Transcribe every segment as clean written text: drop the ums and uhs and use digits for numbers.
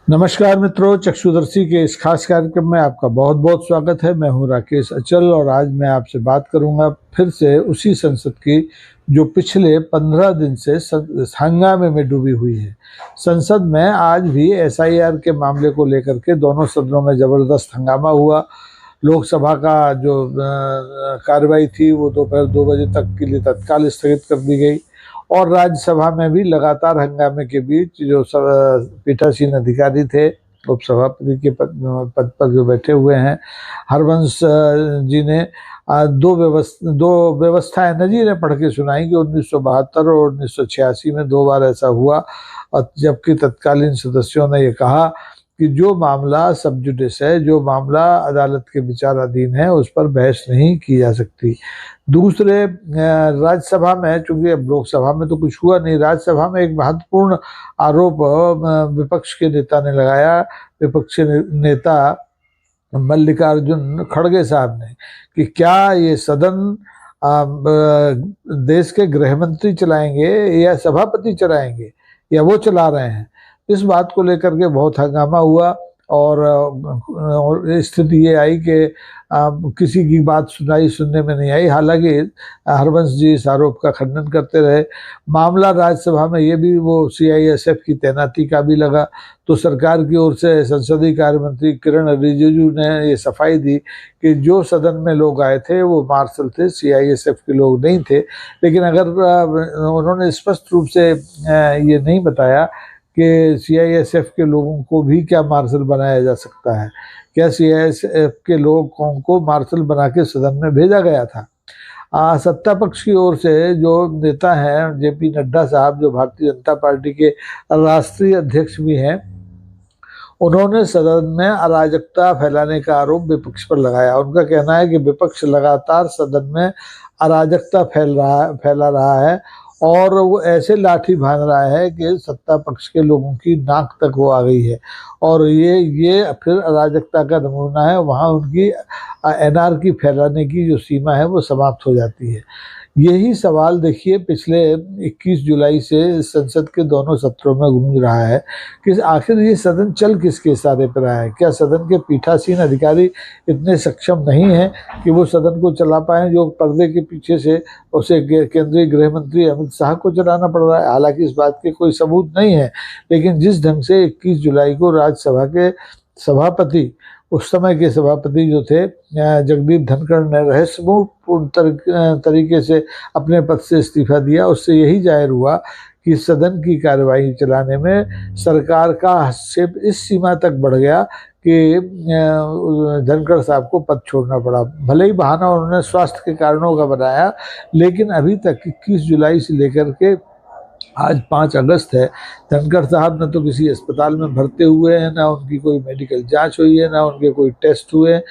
नमस्कार मित्रों, चक्षुदर्शी के इस खास कार्यक्रम में आपका बहुत बहुत स्वागत है। मैं हूं राकेश अचल और आज मैं आपसे बात करूंगा फिर से उसी संसद की जो पिछले 15 दिन से हंगामे में डूबी हुई है। संसद में आज भी एसआईआर के मामले को लेकर के दोनों सदनों में जबरदस्त हंगामा हुआ। लोकसभा का जो कार्रवाई थी वो दोपहर 2 बजे तक के लिए तत्काल स्थगित कर दी गई और राज्यसभा में भी लगातार हंगामे के बीच जो पीठासीन अधिकारी थे, उपसभापति के पद पर जो बैठे हुए हैं, हरवंश जी ने दो व्यवस्थाएं नजीरें पढ़ के सुनाई कि 1972 और 1986 में 2 बार ऐसा हुआ, और जबकि तत्कालीन सदस्यों ने ये कहा कि जो मामला सब जुडिस है, जो मामला अदालत के विचाराधीन है, उस पर बहस नहीं की जा सकती। दूसरे, राज्यसभा में, चूंकि अब लोकसभा में तो कुछ हुआ नहीं, राज्यसभा में एक महत्वपूर्ण आरोप विपक्ष के नेता ने लगाया, विपक्ष नेता मल्लिकार्जुन खड़गे साहब ने, कि क्या ये सदन देश के गृह मंत्री चलाएंगे या सभापति चलाएंगे या वो चला रहे हैं। इस बात को लेकर के बहुत हंगामा हुआ और स्थिति ये आई कि किसी की बात सुनने में नहीं आई। हालांकि हरवंश जी इस आरोप का खंडन करते रहे। मामला राज्यसभा में ये भी वो सीआईएसएफ की तैनाती का भी लगा, तो सरकार की ओर से संसदीय कार्य मंत्री किरण रिजिजू ने ये सफाई दी कि जो सदन में लोग आए थे वो मार्शल थे, सीआईएसएफ के लोग नहीं थे। लेकिन अगर उन्होंने स्पष्ट रूप से ये नहीं बताया कि सीआईएसएफ के लोगों को भी क्या मार्शल बनाया जा सकता है, क्या सीआईएसएफ के लोगों को मार्शल बना के सदन में भेजा गया था। सत्ता पक्ष की ओर से जो नेता हैं, जेपी नड्डा साहब, जो भारतीय जनता पार्टी के राष्ट्रीय अध्यक्ष भी हैं, उन्होंने सदन में अराजकता फैलाने का आरोप विपक्ष पर लगाया। उनका कहना है कि विपक्ष लगातार सदन में अराजकता फैला रहा है और वो ऐसे लाठी बांध रहा है कि सत्ता पक्ष के लोगों की नाक तक वो आ गई है और ये फिर अराजकता का नमूना है। वहाँ उनकी एनआरकी फैलाने की जो सीमा है वो समाप्त हो जाती है। यही सवाल देखिए पिछले 21 जुलाई से संसद के दोनों सत्रों में गूंज रहा है कि आखिर ये सदन चल किसके इशारे पर रहा है। क्या सदन के पीठासीन अधिकारी इतने सक्षम नहीं हैं कि वो सदन को चला पाएं, जो पर्दे के पीछे से उसे केंद्रीय गृह मंत्री अमित शाह को चलाना पड़ रहा है। हालांकि इस बात के कोई सबूत नहीं है, लेकिन जिस ढंग से 21 जुलाई को राज्यसभा के सभापति, उस समय के सभापति जो थे जगदीप धनखड़ ने रहस्यपूर्ण तरीके से अपने पद से इस्तीफा दिया, उससे यही जाहिर हुआ कि सदन की कार्यवाही चलाने में सरकार का हस्तक्षेप इस सीमा तक बढ़ गया कि धनखड़ साहब को पद छोड़ना पड़ा। भले ही बहाना उन्होंने स्वास्थ्य के कारणों का बनाया, लेकिन अभी तक 21 जुलाई से लेकर के आज 5 अगस्त है, धनखड़ साहब न तो किसी अस्पताल में भर्ती हुए हैं, ना उनकी कोई मेडिकल जांच हुई है, ना उनके कोई टेस्ट हुए हैं।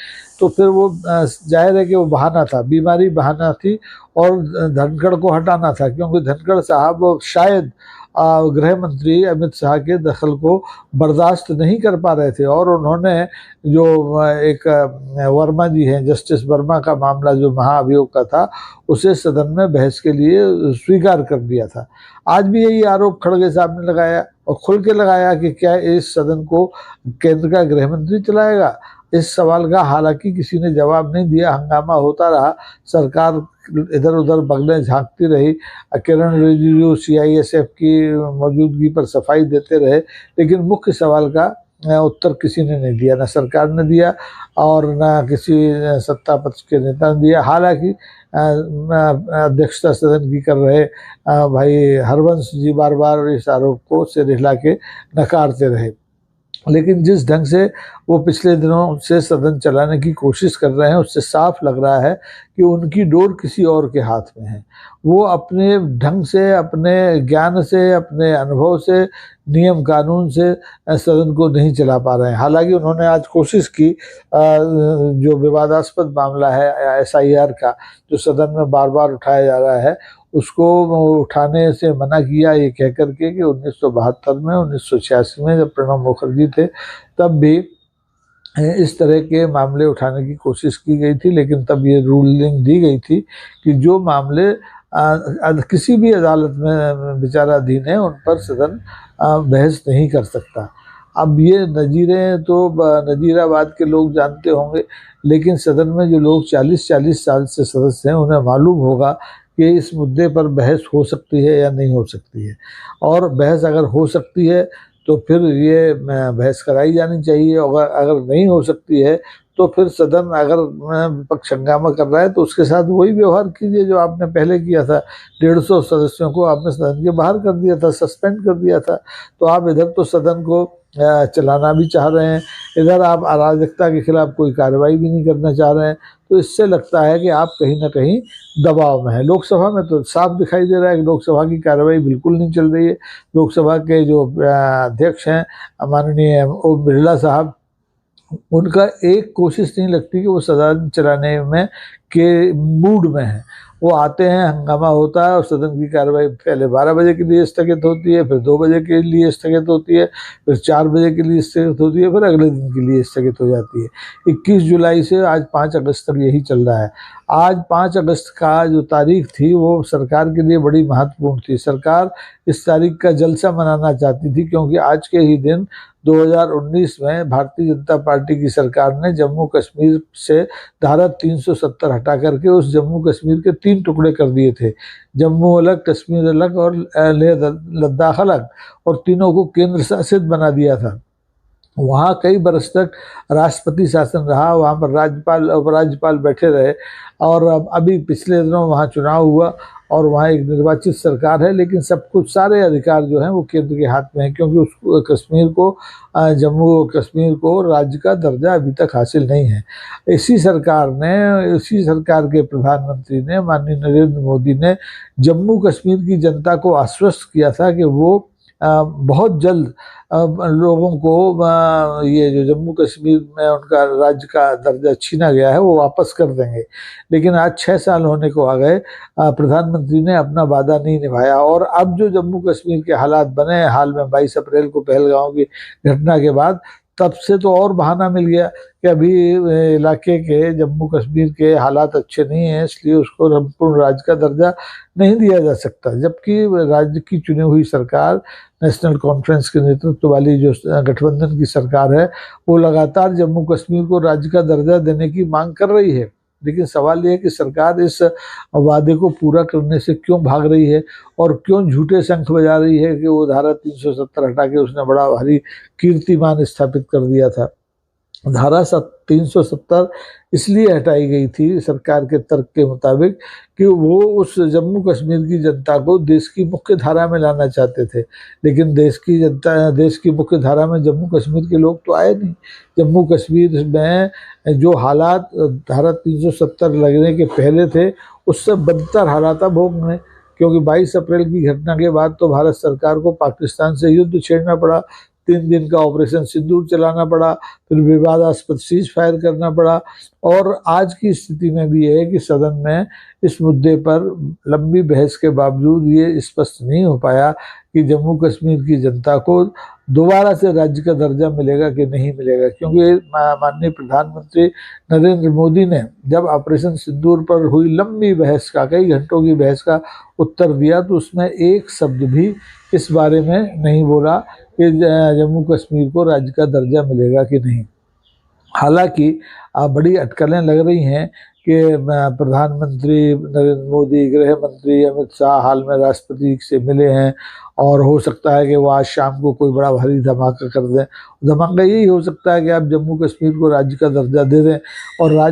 तो फिर वो जाहिर है कि वो बहाना था, बीमारी बहाना थी और धनखड़ को हटाना था, क्योंकि धनखड़ साहब शायद गृह मंत्री अमित शाह के दखल को बर्दाश्त नहीं कर पा रहे थे और उन्होंने जो एक वर्मा जी हैं, जस्टिस वर्मा का मामला जो महाअभियोग का था, उसे सदन में बहस के लिए स्वीकार कर दिया था। आज भी यही आरोप खड़गे साहब ने लगाया और खुल के लगाया कि क्या इस सदन को केंद्र का गृह मंत्री चलाएगा। इस सवाल का हालांकि किसी ने जवाब नहीं दिया। हंगामा होता रहा, सरकार इधर उधर बगलें झांकती रही, किरण रिजिजू सीआईएसएफ की मौजूदगी पर सफाई देते रहे, लेकिन मुख्य सवाल का उत्तर किसी ने नहीं दिया, ना सरकार ने दिया और ना किसी सत्ता पक्ष के नेता ने दिया। हालांकि अध्यक्षता सदन की कर रहे भाई हरवंश जी बार बार इस आरोप को सिर हिला के नकारते रहे, लेकिन जिस ढंग से वो पिछले दिनों से सदन चलाने की कोशिश कर रहे हैं, उससे साफ लग रहा है कि उनकी डोर किसी और के हाथ में है। वो अपने ढंग से, अपने ज्ञान से, अपने अनुभव से, नियम कानून से सदन को नहीं चला पा रहे हैं। हालांकि उन्होंने आज कोशिश की, जो विवादास्पद मामला है एसआईआर का, जो सदन में बार बार उठाया जा रहा है, उसको उठाने से मना किया, ये कह करके कि 1972 में, 1986 में जब प्रणब मुखर्जी थे तब भी इस तरह के मामले उठाने की कोशिश की गई थी, लेकिन तब ये रूलिंग दी गई थी कि जो मामले किसी भी अदालत में विचाराधीन है उन पर सदन बहस नहीं कर सकता। अब ये नज़ीरें तो नज़ीराबाद के लोग जानते होंगे, लेकिन सदन में जो लोग 40-40 साल से सदस्य हैं उन्हें मालूम होगा कि इस मुद्दे पर बहस हो सकती है या नहीं हो सकती है। और बहस अगर हो सकती है तो फिर ये बहस कराई जानी चाहिए, और अगर नहीं हो सकती है तो फिर सदन अगर विपक्ष हंगामा कर रहा है तो उसके साथ वही व्यवहार कीजिए जो आपने पहले किया था। 150 सदस्यों को आपने सदन के बाहर कर दिया था, सस्पेंड कर दिया था। तो आप इधर तो सदन को चलाना भी चाह रहे हैं, इधर आप अराजकता के खिलाफ कोई कार्रवाई भी नहीं करना चाह रहे हैं। तो इससे लगता है कि आप कहीं ना कहीं दबाव में है। लोकसभा में तो साफ दिखाई दे रहा है कि लोकसभा की कार्रवाई बिल्कुल नहीं चल रही है। लोकसभा के जो अध्यक्ष हैं माननीय ओम बिरला साहब, उनका एक कोशिश नहीं लगती कि वो सदन चलाने में के मूड में है। वो आते हैं, हंगामा होता है और सदन की कार्रवाई पहले 12 बजे के लिए स्थगित होती है, फिर 2 बजे के लिए स्थगित होती है, फिर 4 बजे के लिए स्थगित होती है, फिर अगले दिन के लिए स्थगित हो जाती है। 21 जुलाई से आज 5 अगस्त तक यही चल रहा है। आज 5 अगस्त का जो तारीख थी वो सरकार के लिए बड़ी महत्वपूर्ण थी। सरकार इस तारीख का जलसा मनाना चाहती थी क्योंकि आज के ही दिन 2019 में भारतीय जनता पार्टी की सरकार ने जम्मू कश्मीर से धारा 370 हटा करके उस जम्मू कश्मीर के 3 टुकड़े कर दिए थे। जम्मू अलग, कश्मीर अलग और लेह लद्दाख अलग, और तीनों को केंद्र शासित बना दिया था। वहाँ कई बरस तक राष्ट्रपति शासन रहा, वहाँ पर राज्यपाल उपराज्यपाल बैठे रहे, और अब अभी पिछले दिनों वहाँ चुनाव हुआ और वहाँ एक निर्वाचित सरकार है, लेकिन सब कुछ सारे अधिकार जो हैं वो केंद्र के हाथ में है, क्योंकि उस कश्मीर को जम्मू कश्मीर को राज्य का दर्जा अभी तक हासिल नहीं है। इसी सरकार के प्रधानमंत्री ने, माननीय नरेंद्र मोदी ने, जम्मू कश्मीर की जनता को आश्वस्त किया था कि वो बहुत जल्द लोगों को ये जो जम्मू कश्मीर में उनका राज्य का दर्जा छीना गया है वो वापस कर देंगे। लेकिन आज 6 साल होने को आ गए, प्रधानमंत्री ने अपना वादा नहीं निभाया। और अब जो जम्मू कश्मीर के हालात बने हैं हाल में 22 अप्रैल को पहलगांव की घटना के बाद, तब से तो और बहाना मिल गया कि अभी इलाके के जम्मू कश्मीर के हालात अच्छे नहीं हैं, इसलिए उसको संपूर्ण राज्य का दर्जा नहीं दिया जा सकता। जबकि राज्य की चुनी हुई सरकार, नेशनल कॉन्फ्रेंस के नेतृत्व वाली जो गठबंधन की सरकार है, वो लगातार जम्मू कश्मीर को राज्य का दर्जा देने की मांग कर रही है। लेकिन सवाल यह है कि सरकार इस वादे को पूरा करने से क्यों भाग रही है और क्यों झूठे शंख बजा रही है कि वो धारा 370 हटा के उसने बड़ा भारी कीर्तिमान स्थापित कर दिया था। धारा 370 इसलिए हटाई गई थी सरकार के तर्क के मुताबिक कि वो उस जम्मू कश्मीर की जनता को देश की मुख्य धारा में लाना चाहते थे। लेकिन देश की मुख्य धारा में जम्मू कश्मीर के लोग तो आए नहीं। जम्मू कश्मीर में जो हालात धारा 370 लगने के पहले थे उससे बदतर हालात अब होंगे, क्योंकि 22 अप्रैल की घटना के बाद तो भारत सरकार को पाकिस्तान से युद्ध छेड़ना पड़ा, 3 दिन का ऑपरेशन सिंदूर चलाना पड़ा, फिर विवादास्पद सीज फायर करना पड़ा। और आज की स्थिति में भी है कि सदन में इस मुद्दे पर लंबी बहस के बावजूद ये स्पष्ट नहीं हो पाया कि जम्मू कश्मीर की जनता को दोबारा से राज्य का दर्जा मिलेगा कि नहीं मिलेगा। क्योंकि माननीय प्रधानमंत्री नरेंद्र मोदी ने जब ऑपरेशन सिंदूर पर हुई लंबी बहस का, कई घंटों की बहस का उत्तर दिया, तो उसमें एक शब्द भी इस बारे में नहीं बोला कि जम्मू कश्मीर को राज्य का दर्जा मिलेगा कि नहीं। हालांकि बड़ी अटकलें लग रही हैं कि प्रधानमंत्री नरेंद्र मोदी, गृह मंत्री अमित शाह हाल में राष्ट्रपति से मिले हैं, और हो सकता है कि वो आज शाम को कोई बड़ा भारी धमाका कर दें। धमाका यही हो सकता है कि आप जम्मू कश्मीर को राज्य का दर्जा दे दें, और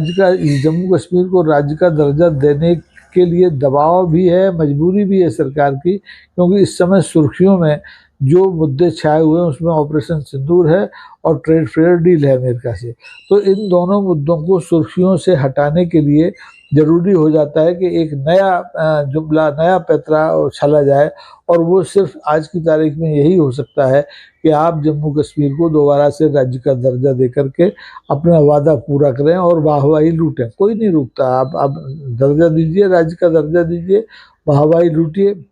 जम्मू कश्मीर को राज्य का दर्जा देने के लिए दबाव भी है, मजबूरी भी है सरकार की, क्योंकि इस समय सुर्खियों में जो मुद्दे छाए हुए हैं उसमें ऑपरेशन सिंदूर है और ट्रेड फेयर डील है अमेरिका से। तो इन दोनों मुद्दों को सुर्खियों से हटाने के लिए ज़रूरी हो जाता है कि एक नया जुमला, नया पैतरा छाला जाए, और वो सिर्फ आज की तारीख में यही हो सकता है कि आप जम्मू कश्मीर को दोबारा से राज्य का दर्जा दे करके अपना वादा पूरा करें और वाहवाही लूटें। कोई नहीं रुकता, आप दर्जा दीजिए, राज्य का दर्जा दीजिए, वाहवाही लूटिए।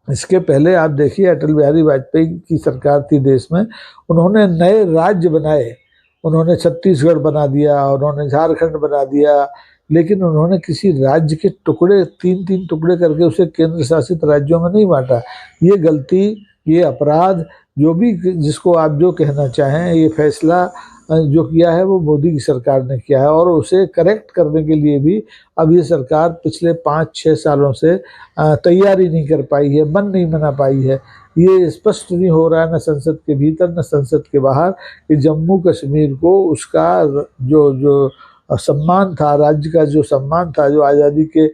इसके पहले आप देखिए, अटल बिहारी वाजपेयी की सरकार थी देश में, उन्होंने नए राज्य बनाए, उन्होंने छत्तीसगढ़ बना दिया, उन्होंने झारखंड बना दिया, लेकिन उन्होंने किसी राज्य के टुकड़े 3-3 टुकड़े करके उसे केंद्र शासित राज्यों में नहीं बांटा। ये गलती, ये अपराध, जो भी जिसको आप जो कहना चाहें, ये फैसला जो किया है वो मोदी की सरकार ने किया है, और उसे करेक्ट करने के लिए भी अब ये सरकार पिछले 5-6 सालों से तैयारी नहीं कर पाई है, मन नहीं बना पाई है। ये स्पष्ट नहीं हो रहा है न संसद के भीतर न संसद के बाहर कि जम्मू कश्मीर को उसका जो जो सम्मान था, राज्य का जो सम्मान था, जो आज़ादी के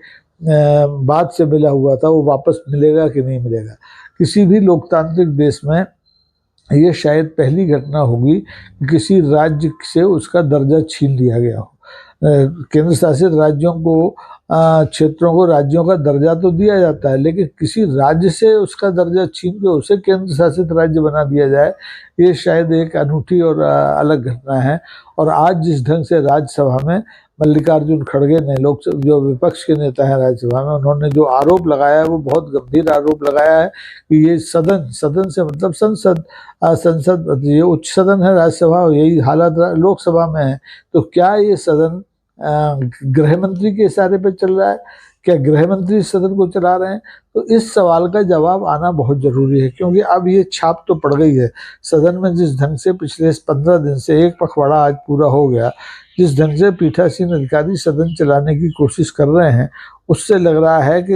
बाद से मिला हुआ था, वो वापस मिलेगा कि नहीं मिलेगा। किसी भी लोकतांत्रिक देश में ये शायद पहली घटना होगी कि किसी राज्य से उसका दर्जा छीन लिया गया हो। केंद्र शासित राज्यों को, क्षेत्रों को राज्यों का दर्जा तो दिया जाता है, लेकिन किसी राज्य से उसका दर्जा छीन के उसे केंद्र शासित राज्य बना दिया जाए, ये शायद एक अनूठी और अलग घटना है। और आज जिस ढंग से राज्यसभा में मल्लिकार्जुन खड़गे ने, लोक जो विपक्ष के नेता हैं राज्यसभा में, उन्होंने जो आरोप लगाया है वो बहुत गंभीर आरोप लगाया है कि ये सदन से मतलब संसद ये उच्च सदन है राज्यसभा, यही हालत लोकसभा में है। तो क्या ये सदन गृह मंत्री के इशारे पे चल रहा है? क्या गृह मंत्री सदन को चला रहे हैं? तो इस सवाल का जवाब आना बहुत जरूरी है, क्योंकि अब ये छाप तो पड़ गई है सदन में। जिस ढंग से पिछले 15 दिन से, एक पखवाड़ा आज पूरा हो गया, जिस ढंग से पीठासीन अधिकारी सदन चलाने की कोशिश कर रहे हैं, उससे लग रहा है कि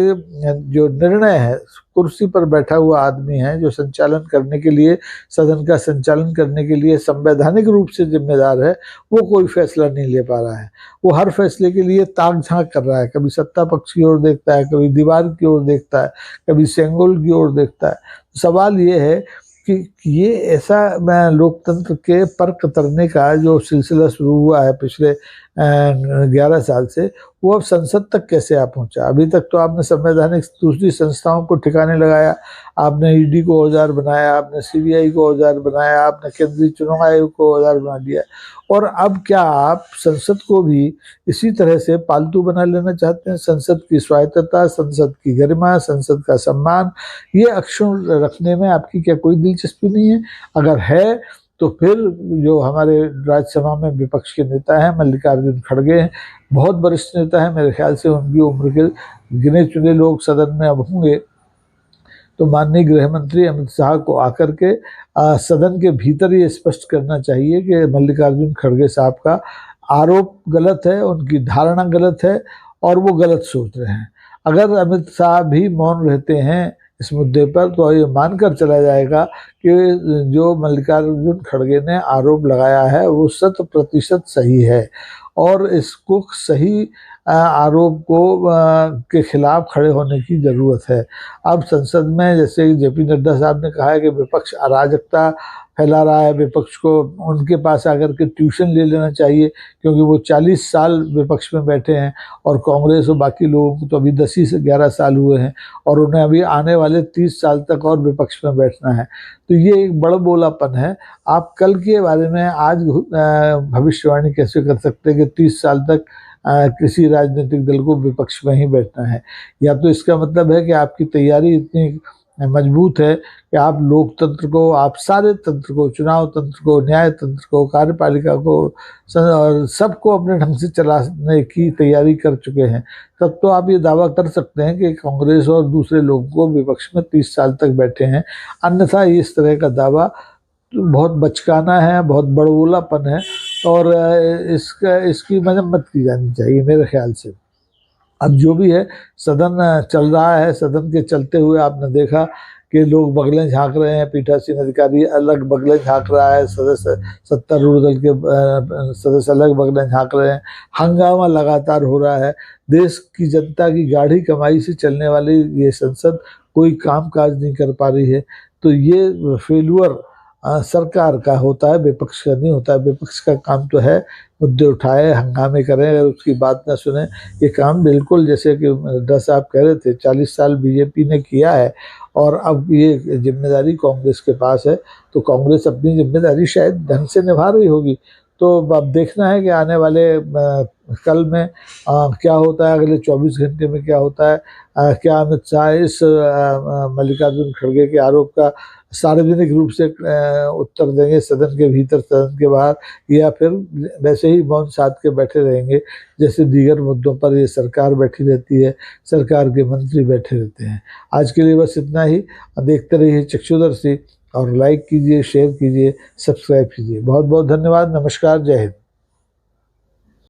जो निर्णय है, कुर्सी पर बैठा हुआ आदमी है जो संचालन करने के लिए, सदन का संचालन करने के लिए संवैधानिक रूप से जिम्मेदार है, वो कोई फैसला नहीं ले पा रहा है। वो हर फैसले के लिए ताक झांक कर रहा है, कभी सत्ता पक्ष की ओर देखता है, कभी दीवार की ओर देखता है, कभी सेंगोल की ओर देखता है। सवाल ये है कि ये ऐसा लोकतंत्र के पर कतरने का जो सिलसिला शुरू हुआ है पिछले 11 साल से, वो अब संसद तक कैसे आ पहुंचा। अभी तक तो आपने संवैधानिक दूसरी संस्थाओं को ठिकाने लगाया, आपने ईडी को औजार बनाया, आपने सीबीआई को औजार बनाया, आपने केंद्रीय चुनाव आयोग को औजार बना दिया, और अब क्या आप संसद को भी इसी तरह से पालतू बना लेना चाहते हैं? संसद की स्वायत्तता, संसद की गरिमा, संसद का सम्मान, ये अक्षुण्ण रखने में आपकी क्या कोई दिलचस्पी नहीं है? अगर है तो फिर जो हमारे राज्यसभा में विपक्ष के नेता हैं मल्लिकार्जुन खड़गे हैं, बहुत वरिष्ठ नेता हैं, मेरे ख्याल से उनकी उम्र के गिने चुने लोग सदन में अब होंगे, तो माननीय गृह मंत्री अमित शाह को आकर के सदन के भीतर ये स्पष्ट करना चाहिए कि मल्लिकार्जुन खड़गे साहब का आरोप गलत है, उनकी धारणा गलत है और वो गलत सोच रहे हैं। अगर अमित शाह भी मौन रहते हैं इस मुद्दे पर, तो ये मानकर चला जाएगा कि जो मल्लिकार्जुन खड़गे ने आरोप लगाया है वो 100% सही है, और इसको सही आरोप को के खिलाफ खड़े होने की ज़रूरत है। अब संसद में, जैसे जेपी नड्डा साहब ने कहा है कि विपक्ष अराजकता फैला रहा है, विपक्ष को उनके पास आकर के ट्यूशन ले लेना चाहिए, क्योंकि वो 40 साल विपक्ष में बैठे हैं और कांग्रेस और बाकी लोगों को तो अभी 10 ही से 11 साल हुए हैं, और उन्हें अभी आने वाले 30 साल तक और विपक्ष में बैठना है। तो ये एक बड़बोलापन है। आप कल के बारे में आज भविष्यवाणी कैसे कर सकते हैं कि 30 साल तक किसी राजनीतिक दल को विपक्ष में ही बैठना है? या तो इसका मतलब है कि आपकी तैयारी इतनी मजबूत है कि आप लोकतंत्र को, आप सारे तंत्र को, चुनाव तंत्र को, न्याय तंत्र को, कार्यपालिका को और सबको अपने ढंग से चलाने की तैयारी कर चुके हैं। तब तो आप ये दावा कर सकते हैं कि कांग्रेस और दूसरे लोगों को विपक्ष में 30 साल तक बैठे हैं। अन्यथा इस तरह का दावा बहुत बचकाना है, बहुत बड़बोलापन है, और इसकी मजम्मत की जानी चाहिए मेरे ख्याल से। अब जो भी है, सदन चल रहा है, सदन के चलते हुए आपने देखा कि लोग बगलें झांक रहे हैं, पीठासीन अधिकारी अलग बगलें झांक रहा है, सदस्य सत्तारूढ़ दल के सदस्य अलग बगलें झांक रहे हैं, हंगामा लगातार हो रहा है। देश की जनता की गाढ़ी कमाई से चलने वाली ये संसद कोई काम काज नहीं कर पा रही है। तो ये फेल्यूर सरकार का होता है, विपक्ष का नहीं होता है। विपक्ष का काम तो है मुद्दे उठाए, हंगामे करें, अगर उसकी बात ना सुने। ये काम बिल्कुल जैसे कि नड्डा साहब कह रहे थे, 40 साल बीजेपी ने किया है और अब ये जिम्मेदारी कांग्रेस के पास है, तो कांग्रेस अपनी जिम्मेदारी शायद ढंग से निभा रही होगी। तो अब देखना है कि आने वाले कल में क्या होता है, अगले 24 घंटे में क्या होता है। क्या अमित शाह इस मल्लिकार्जुन खड़गे के आरोप का सार्वजनिक रूप से उत्तर देंगे, सदन के भीतर सदन के बाहर, या फिर वैसे ही मौन साध के बैठे रहेंगे जैसे दीगर मुद्दों पर ये सरकार बैठी रहती है, सरकार के मंत्री बैठे रहते हैं। आज के लिए बस इतना ही। देखते रहिए चक्षुदर्शी, और लाइक कीजिए, शेयर कीजिए, सब्सक्राइब कीजिए। बहुत बहुत धन्यवाद। नमस्कार, जय हिंद।